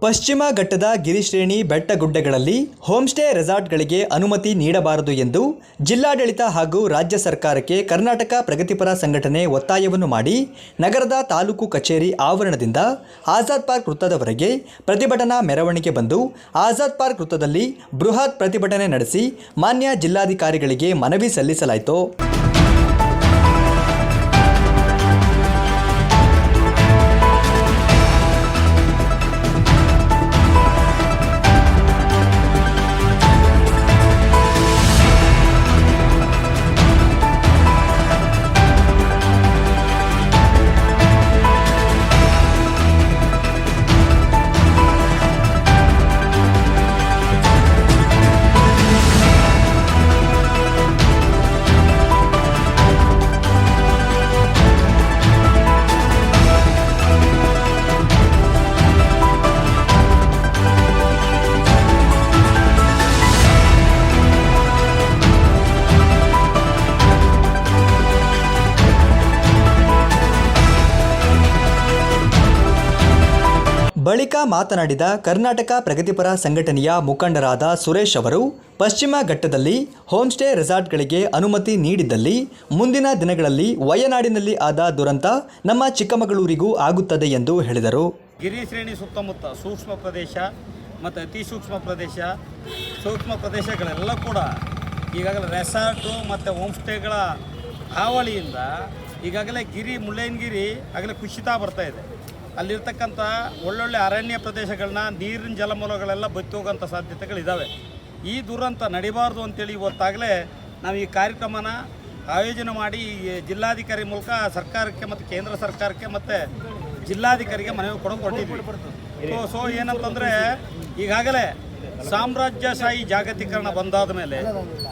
ಪಶ್ಚಿಮ ಘಟ್ಟದ ಗಿರಿಶ್ರೇಣಿ ಬೆಟ್ಟಗುಡ್ಡಗಳಲ್ಲಿ ಹೋಮ್ಸ್ಟೇ ರೆಸಾರ್ಟ್ಗಳಿಗೆ ಅನುಮತಿ ನೀಡಬಾರದು ಎಂದು ಜಿಲ್ಲಾಡಳಿತ ಹಾಗೂ ರಾಜ್ಯ ಸರ್ಕಾರಕ್ಕೆ ಕರ್ನಾಟಕ ಪ್ರಗತಿಪರ ಸಂಘಟನೆ ಒತ್ತಾಯವನ್ನು ಮಾಡಿ ನಗರದ ತಾಲೂಕು ಕಚೇರಿ ಆವರಣದಿಂದ ಆಜಾದ್ ಪಾರ್ಕ್ ವೃತ್ತದವರೆಗೆ ಪ್ರತಿಭಟನಾ ಮೆರವಣಿಗೆ ಬಂದು ಆಜಾದ್ ಪಾರ್ಕ್ ವೃತ್ತದಲ್ಲಿ ಬೃಹತ್ ಪ್ರತಿಭಟನೆ ನಡೆಸಿ ಮಾನ್ಯ ಜಿಲ್ಲಾಧಿಕಾರಿಗಳಿಗೆ ಮನವಿ ಸಲ್ಲಿಸಲಾಯಿತು. ಬಳಿಕ ಮಾತನಾಡಿದ ಕರ್ನಾಟಕ ಪ್ರಗತಿಪರ ಸಂಘಟನೆಯ ಮುಖಂಡರಾದ ಸುರೇಶ್ ಅವರು, ಪಶ್ಚಿಮ ಘಟ್ಟದಲ್ಲಿ ಹೋಮ್ಸ್ಟೇ ರೆಸಾರ್ಟ್ಗಳಿಗೆ ಅನುಮತಿ ನೀಡಿದ್ದಲ್ಲಿ ಮುಂದಿನ ದಿನಗಳಲ್ಲಿ ವಯನಾಡಿನಲ್ಲಿ ಆದ ದುರಂತ ನಮ್ಮ ಚಿಕ್ಕಮಗಳೂರಿಗೂ ಆಗುತ್ತದೆ ಎಂದು ಹೇಳಿದರು. ಗಿರಿಶ್ರೇಣಿ ಸುತ್ತಮುತ್ತ ಸೂಕ್ಷ್ಮ ಪ್ರದೇಶ ಮತ್ತು ಅತಿ ಸೂಕ್ಷ್ಮ ಪ್ರದೇಶಗಳೆಲ್ಲ ಕೂಡ ಈಗಾಗಲೇ ರೆಸಾರ್ಟು ಮತ್ತು ಹೋಮ್ಸ್ಟೇಗಳ ಹಾವಳಿಯಿಂದ ಈಗಾಗಲೇ ಮುಳ್ಳಯ್ಯನಗಿರಿ ಆಗಲೇ ಕುಸಿತಾ ಬರ್ತಾ ಇದೆ. ಅಲ್ಲಿರ್ತಕ್ಕಂಥ ಒಳ್ಳೊಳ್ಳೆ ಅರಣ್ಯ ಪ್ರದೇಶಗಳನ್ನ ನೀರಿನ ಜಲಮೂಲಗಳೆಲ್ಲ ಬತ್ತಿ ಹೋಗೋಂಥ ಸಾಧ್ಯತೆಗಳಿದ್ದಾವೆ. ಈ ದುರಂತ ನಡಿಬಾರ್ದು ಅಂತೇಳಿ ಇವತ್ತಾಗಲೇ ನಾವು ಈ ಕಾರ್ಯಕ್ರಮನ ಆಯೋಜನೆ ಮಾಡಿ ಜಿಲ್ಲಾಧಿಕಾರಿ ಮೂಲಕ ಸರ್ಕಾರಕ್ಕೆ ಮತ್ತು ಕೇಂದ್ರ ಸರ್ಕಾರಕ್ಕೆ ಮತ್ತು ಜಿಲ್ಲಾಧಿಕಾರಿಗೆ ಮನವಿ ಕೊಡೋಕೆ ಹೊರಟಿದ್ವಿ. ಸೊ ಏನಂತಂದರೆ ಈಗಾಗಲೇ ಸಾಮ್ರಾಜ್ಯಶಾಹಿ ಜಾಗತೀಕರಣ ಬಂದಾದ ಮೇಲೆ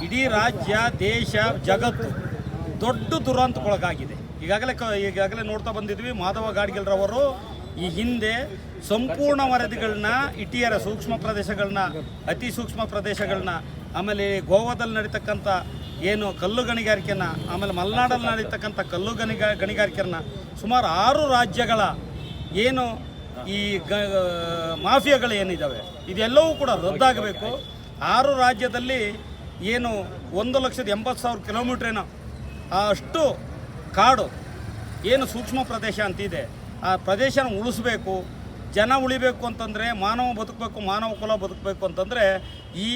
ಇಡೀ ರಾಜ್ಯ, ದೇಶ, ಜಗತ್ತು ದೊಡ್ಡ ದುರಂತಕ್ಕೊಳಗಾಗಿದೆ. ಈಗಾಗಲೇ ನೋಡ್ತಾ ಬಂದಿದ್ವಿ. ಮಾಧವ ಗಾಡ್ಗಿಲ್ರವರು ಈ ಹಿಂದೆ ಸಂಪೂರ್ಣ ವರದಿಗಳನ್ನ ಇಟ್ಟಿದ್ದಾರೆ. ಸೂಕ್ಷ್ಮ ಪ್ರದೇಶಗಳನ್ನ, ಅತಿ ಸೂಕ್ಷ್ಮ ಪ್ರದೇಶಗಳನ್ನ, ಆಮೇಲೆ ಗೋವಾದಲ್ಲಿ ನಡೀತಕ್ಕಂಥ ಏನು ಕಲ್ಲು ಗಣಿಗಾರಿಕೆಯನ್ನು, ಆಮೇಲೆ ಮಲೆನಾಡಲ್ಲಿ ನಡೀತಕ್ಕಂಥ ಕಲ್ಲು ಗಣಿಗಾರಿಕೆಯನ್ನು ಸುಮಾರು 6 ರಾಜ್ಯಗಳ ಏನು ಈ ಮಾಫಿಯಾಗಳು ಏನಿದ್ದಾವೆ ಇದೆಲ್ಲವೂ ಕೂಡ ರದ್ದಾಗಬೇಕು. 6 ರಾಜ್ಯದಲ್ಲಿ ಏನು 1,80,000 ಕಿಲೋಮೀಟ್ರ್ ಏನೋ ಅಷ್ಟು ಕಾಡು ಏನು ಸೂಕ್ಷ್ಮ ಪ್ರದೇಶ ಅಂತಿದೆ, ಆ ಪ್ರದೇಶನ ಉಳಿಸ್ಬೇಕು. ಜನ ಉಳಿಬೇಕು ಅಂತಂದರೆ, ಮಾನವ ಬದುಕಬೇಕು, ಮಾನವ ಕುಲ ಬದುಕಬೇಕು ಅಂತಂದರೆ, ಈ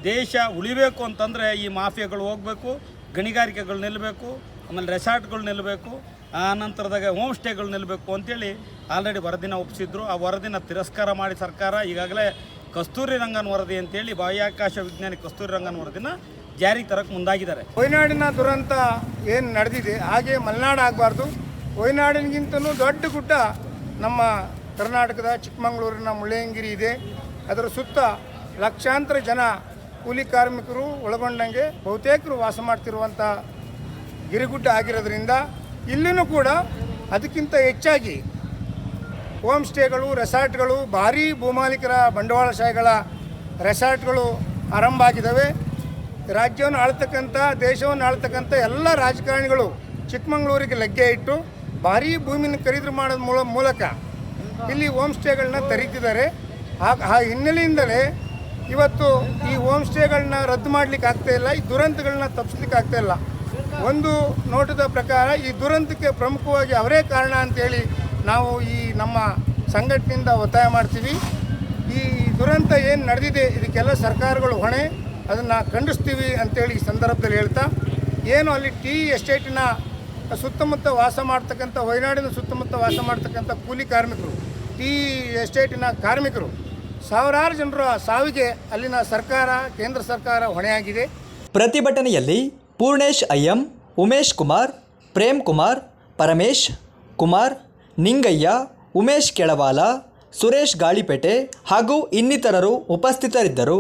ದೇಶ ಉಳಿಬೇಕು ಅಂತಂದರೆ ಈ ಮಾಫಿಯಾಗಳು ಹೋಗಬೇಕು, ಗಣಿಗಾರಿಕೆಗಳು ನಿಲ್ಲಬೇಕು, ಆಮೇಲೆ ರೆಸಾರ್ಟ್ಗಳು ನಿಲ್ಲಬೇಕು, ಆ ನಂತರದಾಗ ಹೋಮ್ ಸ್ಟೇಗಳು ನಿಲ್ಲಬೇಕು ಅಂತೇಳಿ ಆಲ್ರೆಡಿ ವರದಿನ ಒಪ್ಪಿಸಿದ್ರು. ಆ ವರದಿನ ತಿರಸ್ಕಾರ ಮಾಡಿ ಸರ್ಕಾರ ಈಗಾಗಲೇ ಕಸ್ತೂರಿ ರಂಗನ್ ವರದಿ ಅಂತೇಳಿ ಬಾಹ್ಯಾಕಾಶ ವಿಜ್ಞಾನಿ ಕಸ್ತೂರಿ ರಂಗನ್ ವರದಿನ ಜಾರಿಗೆ ತರಕ್ಕೆ ಮುಂದಾಗಿದ್ದಾರೆ. ವಯನಾಡಿನ ದುರಂತ ಏನು ನಡೆದಿದೆ ಹಾಗೆ ಮಲೆನಾಡು ಆಗಬಾರ್ದು. ವಯನಾಡಿನಗಿಂತಲೂ ದೊಡ್ಡ ಗುಡ್ಡ ನಮ್ಮ ಕರ್ನಾಟಕದ ಚಿಕ್ಕಮಗಳೂರಿನ ಮುಳ್ಳಯ್ಯನಗಿರಿ ಇದೆ. ಅದರ ಸುತ್ತ ಲಕ್ಷಾಂತರ ಜನ ಕೂಲಿ ಕಾರ್ಮಿಕರು ಒಳಗೊಂಡಂಗೆ ಬಹುತೇಕರು ವಾಸ ಮಾಡ್ತಿರುವಂಥ ಗಿರಿಗುಡ್ಡ ಆಗಿರೋದ್ರಿಂದ ಇಲ್ಲಿನೂ ಕೂಡ ಅದಕ್ಕಿಂತ ಹೆಚ್ಚಾಗಿ ಹೋಮ್ ಸ್ಟೇಗಳು, ರೆಸಾರ್ಟ್ಗಳು, ಭಾರೀ ಭೂಮಾಲೀಕರ ಬಂಡವಾಳಶಾಹಿಗಳ ರೆಸಾರ್ಟ್ಗಳು ಆರಂಭ ಆಗಿದ್ದಾವೆ. ರಾಜ್ಯವನ್ನು ಆಳ್ತಕ್ಕಂಥ, ದೇಶವನ್ನು ಆಳ್ತಕ್ಕಂಥ ಎಲ್ಲ ರಾಜಕಾರಣಿಗಳು ಚಿಕ್ಕಮಗಳೂರಿಗೆ ಲಗ್ಗೆ ಇಟ್ಟು ಭಾರೀ ಭೂಮಿನ ಖರೀದಿ ಮಾಡೋದ್ರ ಮೂಲಕ ಇಲ್ಲಿ ಹೋಮ್ ಸ್ಟೇಗಳನ್ನ ತೆರೀತಿದ್ದಾರೆ. ಆ ಹಿನ್ನೆಲೆಯಿಂದಲೇ ಇವತ್ತು ಈ ಹೋಮ್ ಸ್ಟೇಗಳನ್ನ ರದ್ದು ಮಾಡಲಿಕ್ಕೆ ಆಗ್ತಾಯಿಲ್ಲ, ಈ ದುರಂತಗಳನ್ನ ತಪ್ಪಿಸ್ಲಿಕ್ಕೆ ಆಗ್ತಾಯಿಲ್ಲ. ಒಂದು ನೋಟದ ಪ್ರಕಾರ ಈ ದುರಂತಕ್ಕೆ ಪ್ರಮುಖವಾಗಿ ಅವರೇ ಕಾರಣ ಅಂತೇಳಿ ನಾವು ಈ ನಮ್ಮ ಸಂಘಟನೆಯಿಂದ ಒತ್ತಾಯ ಮಾಡ್ತೀವಿ. ಈ ದುರಂತ ಏನು ನಡೆದಿದೆ ಇದಕ್ಕೆಲ್ಲ ಸರ್ಕಾರಗಳು ಹೊಣೆ, ಅದನ್ನು ಖಂಡಿಸ್ತೀವಿ ಅಂತೇಳಿ ಈ ಸಂದರ್ಭದಲ್ಲಿ ಹೇಳ್ತಾ, ಏನು ಅಲ್ಲಿ ಟೀ ಎಸ್ಟೇಟಿನ ಸುತ್ತಮುತ್ತ ವಾಸ ಮಾಡ್ತಕ್ಕಂಥ, ವಯನಾಡಿನ ಸುತ್ತಮುತ್ತ ವಾಸ ಮಾಡ್ತಕ್ಕಂಥ ಕೂಲಿ ಕಾರ್ಮಿಕರು, ಟೀ ಎಸ್ಟೇಟಿನ ಕಾರ್ಮಿಕರು, ಸಾವಿರಾರು ಜನರ ಸಾವಿಗೆ ಅಲ್ಲಿನ ಸರ್ಕಾರ, ಕೇಂದ್ರ ಸರ್ಕಾರ ಹೊಣೆಯಾಗಿದೆ. ಪ್ರತಿಭಟನೆಯಲ್ಲಿ ಪೂರ್ಣೇಶ್ ಅಯ್ಯಂ, ಉಮೇಶ್ ಕುಮಾರ್, ಪ್ರೇಮ್ ಕುಮಾರ್, ಪರಮೇಶ್ ಕುಮಾರ್, ನಿಂಗಯ್ಯ, ಉಮೇಶ್ ಕೆಳವಾಲ, ಸುರೇಶ್ ಗಾಳಿಪೇಟೆ ಹಾಗೂ ಇನ್ನಿತರರು ಉಪಸ್ಥಿತರಿದ್ದರು.